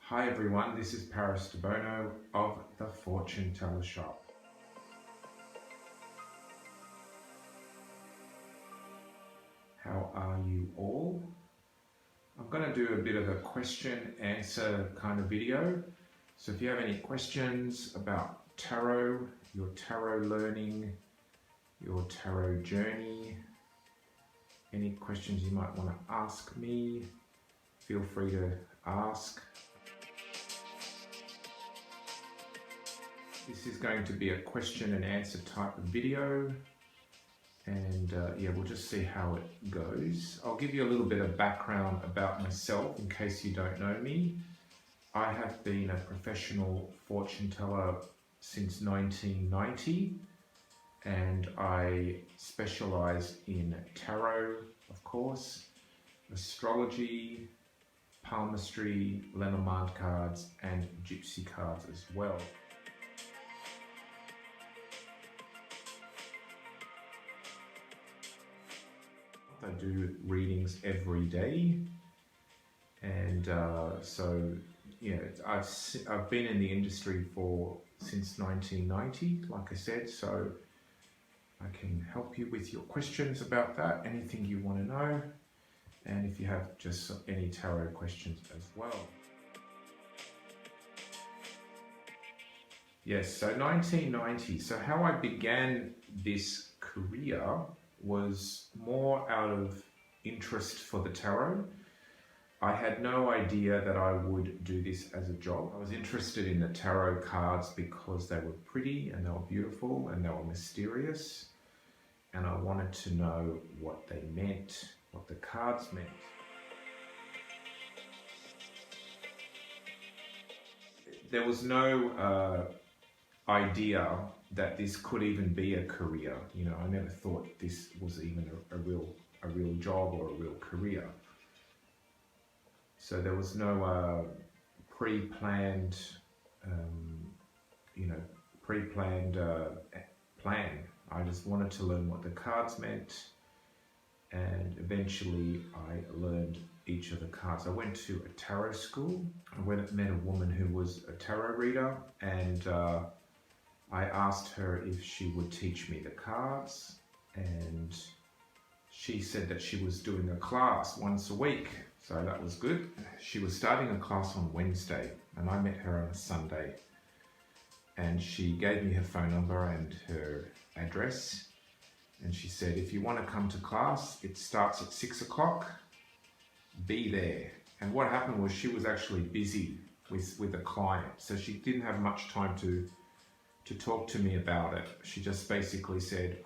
Hi everyone, this is Paris Debono of the Fortune Teller Shop. How are you all? I'm going to do a bit of a question answer kind of video. So if you have any questions about tarot, your tarot learning, your tarot journey, any questions you might want to ask me, feel free to ask. This is going to be a question and answer type of video, and yeah, we'll just see how it goes. I'll give you a little bit of background about myself in case you don't know me. I have been a professional fortune teller since 1990, and I specialize in tarot, of course, astrology, palmistry, Lenormand cards, and gypsy cards as well. I do readings every day, and so yeah, I've been in the industry since 1990, like I said, so I can help you with your questions about that, anything you want to know, and if you have just any tarot questions as well. Yes, so 1990. So how I began this career was more out of interest for the tarot. I had no idea that I would do this as a job. I was interested in the tarot cards because they were pretty and they were beautiful and they were mysterious, and I wanted to know what they meant, what the cards meant. There was no idea that this could even be a career. You know, I never thought this was even a real job or a real career. So there was no pre-planned, plan. I just wanted to learn what the cards meant, and eventually I learned each of the cards. I went to a tarot school. I met a woman who was a tarot reader, and I asked her if she would teach me the cards, and she said that she was doing a class once a week, so that was good. She was starting a class on Wednesday, and I met her on a Sunday, and she gave me her phone number and her address, and she said, if you want to come to class, it starts at 6 o'clock, be there. And what happened was she was actually busy with a client, so she didn't have much time to talk to me about it. She just basically said,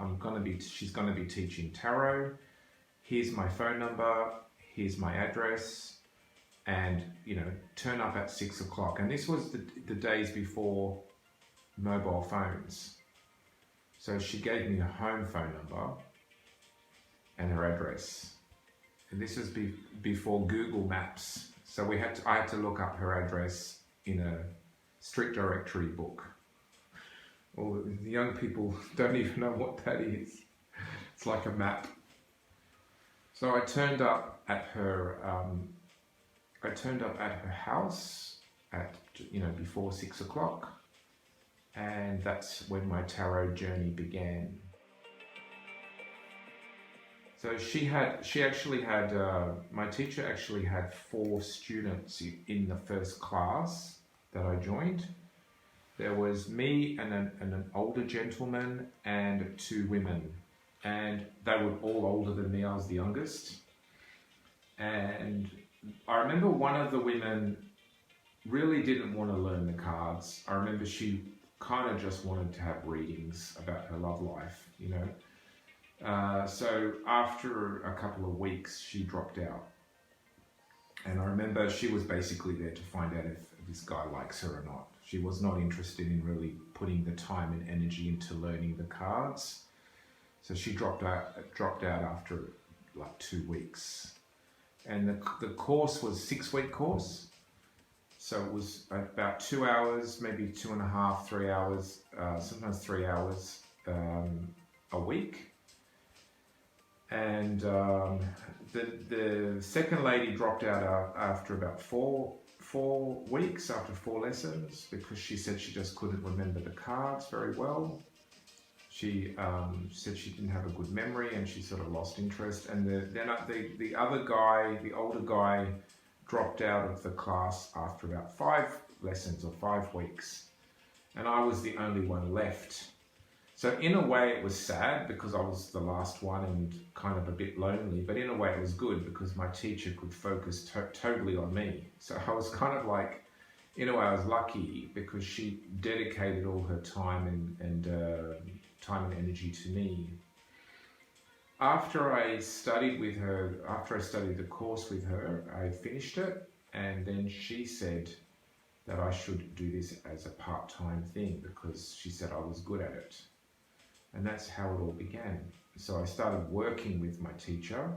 she's gonna be teaching tarot. Here's my phone number, here's my address, and turn up at 6 o'clock. And this was the days before mobile phones. So she gave me a home phone number and her address. And this was before Google Maps. So I had to look up her address in a street directory book. Well, the young people don't even know what that is. It's like a map. So I turned up at her. House at before 6 o'clock, and that's when my tarot journey began. So my teacher actually had 4 students in the first class that I joined. There was me and an older gentleman and 2 women, and they were all older than me. I was the youngest, and I remember one of the women really didn't want to learn the cards. I remember she kind of just wanted to have readings about her love life, so after a couple of weeks she dropped out, and I remember she was basically there to find out if this guy likes her or not. She was not interested in really putting the time and energy into learning the cards. So she dropped out after like 2 weeks. And the course was a 6-week course. So it was about 2 hours, maybe 2.5, 3 hours, sometimes 3 hours a week. And the second lady dropped out after about four 4 weeks, after 4 lessons, because she said she just couldn't remember the cards very well. She said she didn't have a good memory and she sort of lost interest. And the other guy, the older guy, dropped out of the class after about 5 lessons or 5 weeks. And I was the only one left. So in a way it was sad because I was the last one and kind of a bit lonely, but in a way it was good because my teacher could focus totally on me. So I was kind of like, in a way I was lucky because she dedicated all her time and energy to me. After I studied with her, after I studied the course with her, I finished it, and then she said that I should do this as a part-time thing because she said I was good at it. And that's how it all began. So I started working with my teacher.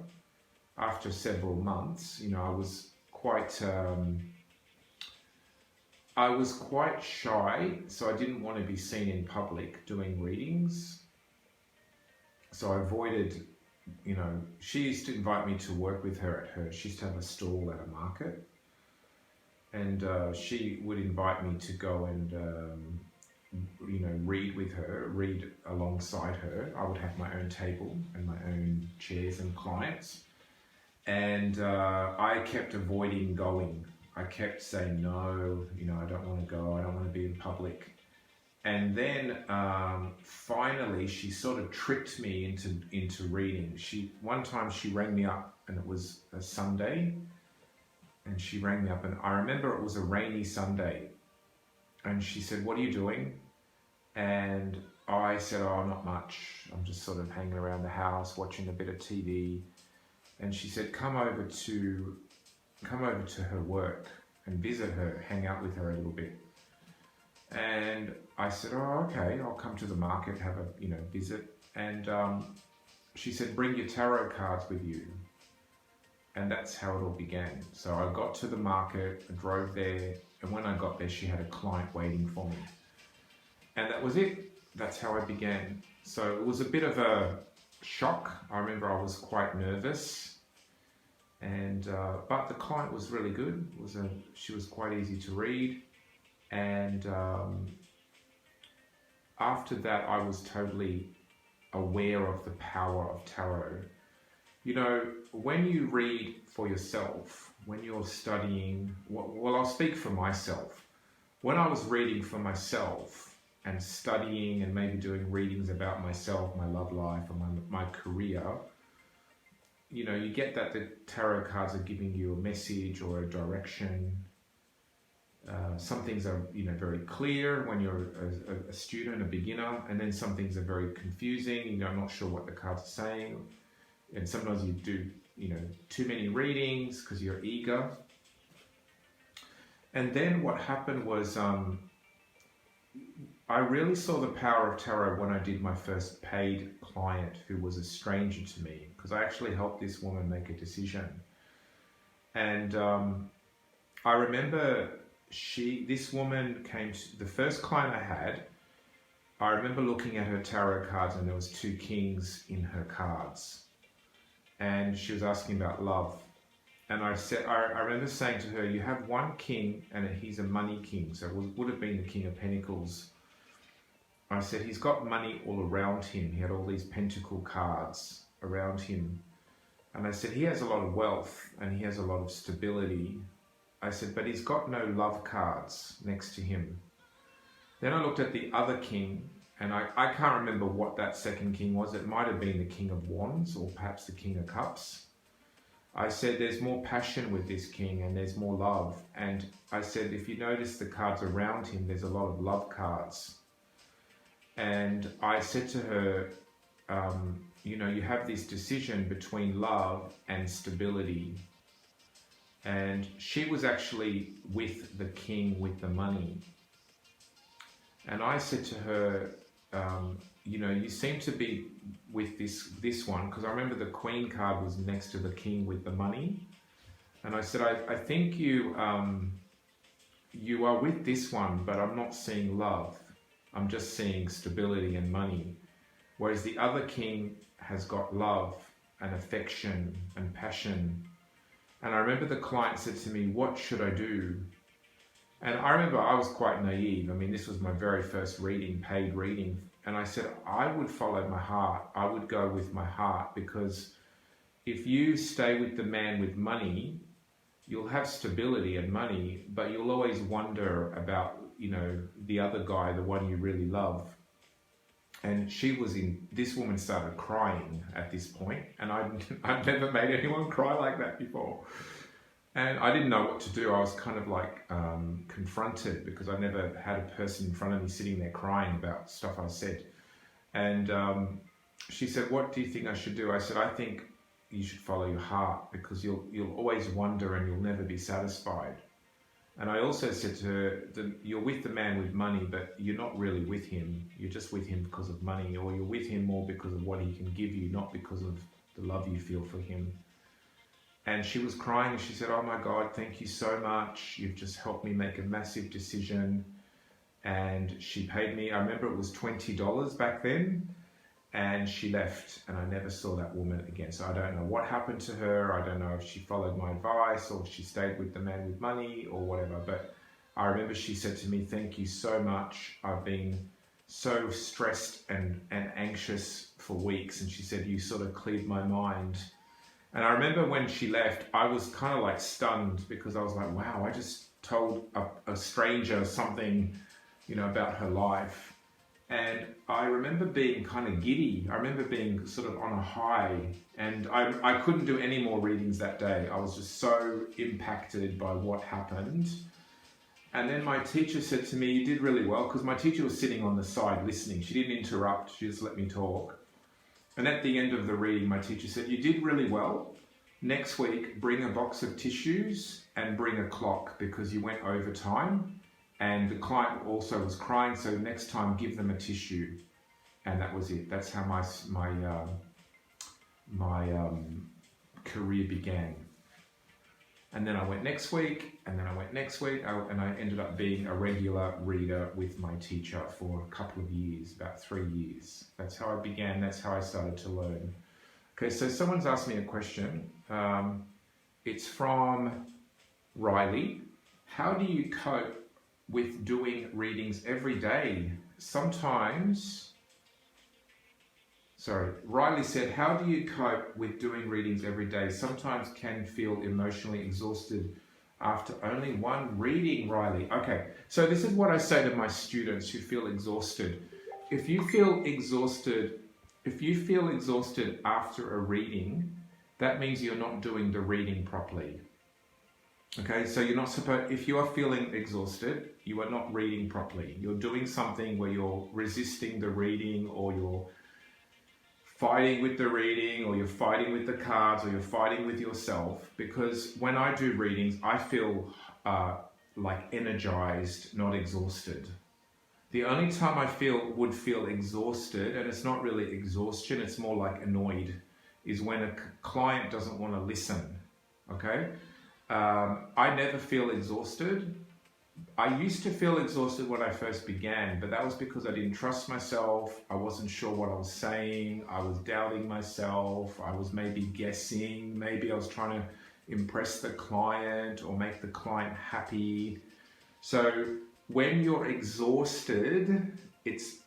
After several months, you know, I was quite shy, so I didn't want to be seen in public doing readings. So I avoided, you know, she used to invite me to work with her she used to have a stall at a market. And she would invite me to go and, you know, read alongside her. I would have my own table and my own chairs and clients. And I kept avoiding going. I kept saying, no, you know, I don't want to go. I don't want to be in public. And then finally, she sort of tricked me into reading. One time she rang me up, and it was a Sunday. And she rang me up, and I remember it was a rainy Sunday. And she said, "What are you doing?" And I said, "Oh, not much. I'm just sort of hanging around the house, watching a bit of TV." And she said, come over to her work and visit her, hang out with her a little bit." And I said, "Oh, okay, I'll come to the market, have a, you know, visit." And she said, "Bring your tarot cards with you." And that's how it all began. So I got to the market, I drove there, and when I got there, she had a client waiting for me. And that was it. That's how I began. So it was a bit of a shock. I remember I was quite nervous, and but the client was really good. She was quite easy to read, and after that, I was totally aware of the power of tarot. You know, when you read for yourself, when you're studying, well, I'll speak for myself. When I was reading for myself and studying and maybe doing readings about myself, my love life, or my career, you know, you get that the tarot cards are giving you a message or a direction. Some things are, you know, very clear when you're a student, a beginner, and then some things are very confusing. You know, I'm not sure what the cards are saying. And sometimes you do, you know, too many readings because you're eager. And then what happened was I really saw the power of tarot when I did my first paid client who was a stranger to me, because I actually helped this woman make a decision. And I remember this woman came to the first client I had. I remember looking at her tarot cards and there was 2 kings in her cards. And she was asking about love. And I remember saying to her, "You have one king and he's a money king." So it would have been the King of Pentacles. I said, "He's got money all around him." He had all these pentacle cards around him. And I said, "He has a lot of wealth and he has a lot of stability." I said, "But he's got no love cards next to him." Then I looked at the other king, and I can't remember what that second king was. It might have been the King of Wands or perhaps the King of Cups. I said, "There's more passion with this king and there's more love." And I said, "If you notice the cards around him, there's a lot of love cards." And I said to her, you know, you have this decision between love and stability. And she was actually with the king with the money. And I said to her, you know, you seem to be with this one, because I remember the Queen card was next to the king with the money. And I said, I think you are with this one, but I'm not seeing love. I'm just seeing stability and money. Whereas the other king has got love and affection and passion. And I remember the client said to me, "What should I do?" And I remember I was quite naive. I mean, this was my very first reading, paid reading. And I said, I would follow my heart. I would go with my heart, because if you stay with the man with money, you'll have stability and money, but you'll always wonder about, you know, the other guy, the one you really love. And this woman started crying at this point, and I'd never made anyone cry like that before. And I didn't know what to do. I was kind of like confronted, because I never had a person in front of me sitting there crying about stuff I said. And she said, what do you think I should do? I said, I think you should follow your heart, because you'll always wonder and you'll never be satisfied. And I also said to her that you're with the man with money, but you're not really with him. You're just with him because of money, or you're with him more because of what he can give you, not because of the love you feel for him. And she was crying, and she said, oh my God, thank you so much. You've just helped me make a massive decision. And she paid me, I remember it was $20 back then. And she left, and I never saw that woman again. So I don't know what happened to her. I don't know if she followed my advice, or if she stayed with the man with money, or whatever. But I remember she said to me, thank you so much. I've been so stressed and anxious for weeks. And she said, you sort of cleared my mind. And I remember when she left, I was kind of like stunned, because I was like, wow, I just told a stranger something, you know, about her life. And I remember being kind of giddy. I remember being sort of on a high, and I couldn't do any more readings that day. I was just so impacted by what happened. And then my teacher said to me, you did really well, because my teacher was sitting on the side listening. She didn't interrupt, she just let me talk. And at the end of the reading, my teacher said, you did really well. Next week, bring a box of tissues and bring a clock, because you went over time. And the client also was crying, so next time give them a tissue. And that was it. That's how my career began. And then I went next week, and then I went next week, and I ended up being a regular reader with my teacher for a couple of years, about 3 years. That's how I began. That's how I started to learn. Okay, so someone's asked me a question. It's from Riley. How do you cope with doing readings every day? Riley said, how do you cope with doing readings every day? Sometimes can feel emotionally exhausted after only one reading, Riley. Okay, so this is what I say to my students who feel exhausted. If you feel exhausted after a reading, that means you're not doing the reading properly. Okay, so you're not supposed, if you are feeling exhausted, you are not reading properly. You're doing something where you're resisting the reading, or you're fighting with the reading, or you're fighting with the cards, or you're fighting with yourself. Because when I do readings, I feel like energized, not exhausted. The only time I would feel exhausted, and it's not really exhaustion, it's more like annoyed, is when a client doesn't want to listen. Okay? I never feel exhausted. I used to feel exhausted when I first began, but that was because I didn't trust myself. I wasn't sure what I was saying. I was doubting myself. I was maybe guessing. Maybe I was trying to impress the client or make the client happy. So when you're exhausted,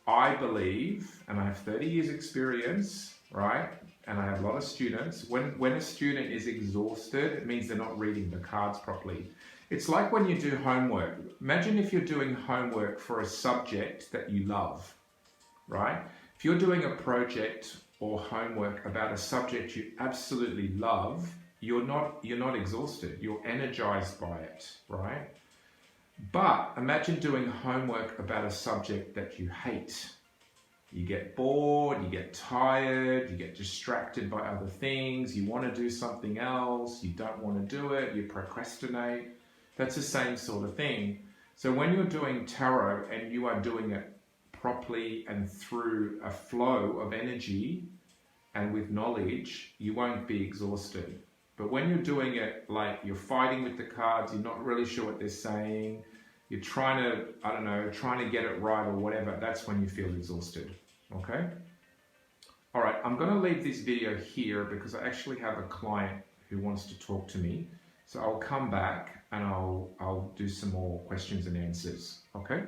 I believe, and I have 30 years experience, right? And I have a lot of students. When a student is exhausted, it means they're not reading the cards properly. It's like when you do homework. Imagine if you're doing homework for a subject that you love, right? If you're doing a project or homework about a subject you absolutely love, you're not exhausted. You're energized by it, right? But imagine doing homework about a subject that you hate. You get bored, you get tired, you get distracted by other things, you want to do something else, you don't want to do it, you procrastinate. That's the same sort of thing. So when you're doing tarot and you are doing it properly and through a flow of energy and with knowledge, you won't be exhausted. But when you're doing it like you're fighting with the cards, you're not really sure what they're saying, you're trying to get it right or whatever, that's when you feel exhausted, okay? All right, I'm gonna leave this video here because I actually have a client who wants to talk to me. So I'll come back and I'll do some more questions and answers. Okay?